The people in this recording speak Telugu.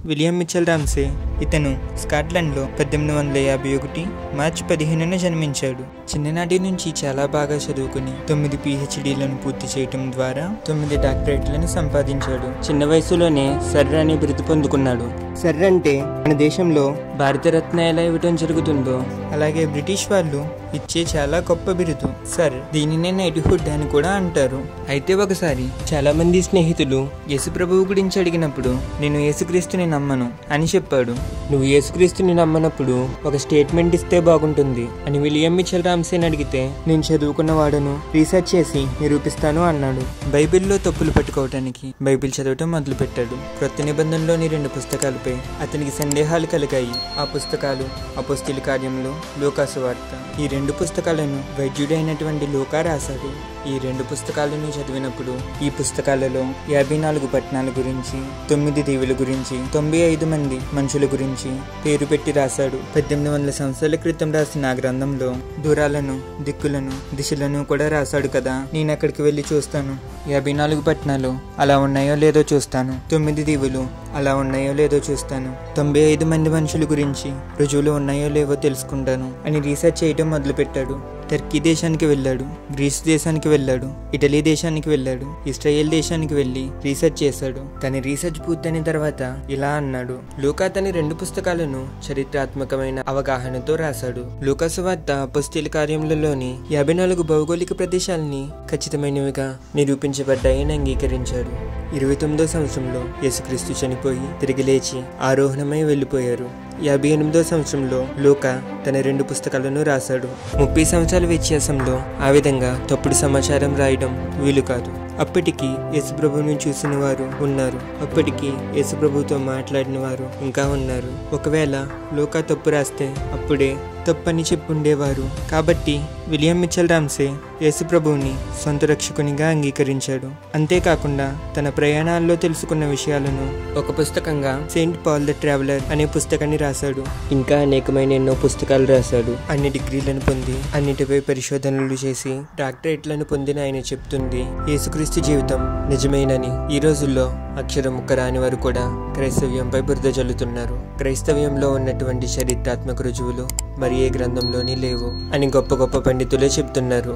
William Mitchell Ramsay. ఇతను స్కాట్లాండ్లో 1851 మార్చి 15న జన్మించాడు. చిన్ననాటి నుంచి చాలా బాగా చదువుకుని 9 PhDలను పూర్తి చేయటం ద్వారా 9 డాక్టరేట్లను సంపాదించాడు. చిన్న వయసులోనే సర్ అనే బిరుదు పొందుకున్నాడు. సర్ అంటే మన దేశంలో భారతరత్న ఎలా ఇవ్వటం జరుగుతుందో అలాగే బ్రిటిష్ వాళ్ళు ఇచ్చే చాలా గొప్ప బిరుదు సర్. దీనినే నైట్హుడ్ అని కూడా అంటారు. అయితే ఒకసారి చాలా మంది స్నేహితులు యేసుప్రభువు గురించి అడిగినప్పుడు నేను యేసుక్రీస్తుని నమ్మను అని చెప్పాడు. నువ్వు యేసుక్రీస్తుని నమ్మనప్పుడు ఒక స్టేట్మెంట్ ఇస్తే బాగుంటుంది అని విలియం మిచెల్ రామ్సేని అడిగితే నేను చదువుకున్న వాడను, రీసెర్చ్ చేసి నిరూపిస్తాను అన్నాడు. బైబిల్లో తప్పులు పట్టుకోవటానికి బైబిల్ చదవటం మొదలుపెట్టాడు. క్రొత్త నిబంధనలోని 2 పుస్తకాలపై అతనికి సందేహాలు కలిగాయి. ఆ పుస్తకాలు అపోస్తలుల కార్యములు, లూకా సువార్త. ఈ 2 పుస్తకాలను వైద్యుడైనటువంటి లూకా రాశాడు. ఈ 2 పుస్తకాలను చదివినప్పుడు ఈ పుస్తకాలలో 54 పట్టణాల గురించి, 9 దీవుల గురించి, 95 మంది మనుషుల గురించి పేరు పెట్టి రాశాడు. 1800 సంవత్సరాల క్రితం రాసిన ఆ గ్రంథంలో దూరాలను, దిక్కులను, దిశలను కూడా రాశాడు కదా. నేను అక్కడికి వెళ్ళి చూస్తాను. 54 పట్టణాలు అలా ఉన్నాయో లేదో చూస్తాను. 9 దీవులు అలా ఉన్నాయో లేదో చూస్తాను. 95 మంది మనుషుల గురించి రుజువులు ఉన్నాయో లేవో తెలుసుకుంటాను అని రీసెర్చ్ చేయడం మొదలుపెట్టాడు. టర్కీ దేశానికి వెళ్ళాడు, గ్రీస్ దేశానికి వెళ్ళాడు, ఇటలీ దేశానికి వెళ్ళాడు, ఇస్రాయేల్ దేశానికి వెళ్ళి రీసెర్చ్ చేశాడు. తన రీసెర్చ్ పూర్తయిన తర్వాత ఇలా అన్నాడు. లూకా తన 2 పుస్తకాలను చరిత్రాత్మకమైన అవగాహనతో రాశాడు. లూకా సువార్త అపోస్తలుల కార్యములలోని 54 భౌగోళిక ప్రదేశాలని ఖచ్చితమైనవిగా నిరూపించబడ్డాయని అంగీకరించాడు. 29వ సంవత్సరంలో యేసుక్రీస్తు చనిపోయి తిరిగి లేచి ఆరోహణమై వెళ్ళిపోయారు. 58వ సంవత్సరంలో లూకా తన 2 పుస్తకాలను రాశాడు. 30 సంవత్సరాల వ్యత్యాసంలో ఆ విధంగా తప్పుడు సమాచారం రాయడం వీలు కాదు. అప్పటికి యేసుప్రభువును చూసిన వారు ఉన్నారు, అప్పటికి యేసుప్రభువుతో మాట్లాడిన వారు ఇంకా ఉన్నారు. ఒకవేళ లూకా తప్పు రాస్తే అప్పుడే తప్పని చెప్పుండేవారు. కాబట్టి విలియం మిచెల్ రామ్సే యేసుప్రభువుని సొంత రక్షకునిగా అంగీకరించాడు. అంతేకాకుండా తన ప్రయాణాల్లో తెలుసుకున్న విషయాలను ఒక పుస్తకంగా సెయింట్ పాల్ ద ట్రావెలర్ అనే పుస్తకాన్ని రాశాడు. ఇంకా అనేకమైన ఎన్నో పుస్తకాలు రాశాడు. అన్ని డిగ్రీలను పొంది అన్నిటిపై పరిశోధనలు చేసి డాక్టరేట్లను పొందిన ఆయన చెప్తుంది యేసుక్రీస్తు జీవితం నిజమేనని. ఈ రోజుల్లో అక్షరం ముక్క రాని వారు కూడా క్రైస్తవ్యంపై బురద జల్లుతున్నారు. క్రైస్తవ్యంలో ఉన్నటువంటి చరిత్రాత్మక రుజువులు మరి ఏ గ్రంథంలోని లేవు అని గొప్ప గొప్ప పండితులే చెప్తున్నారు.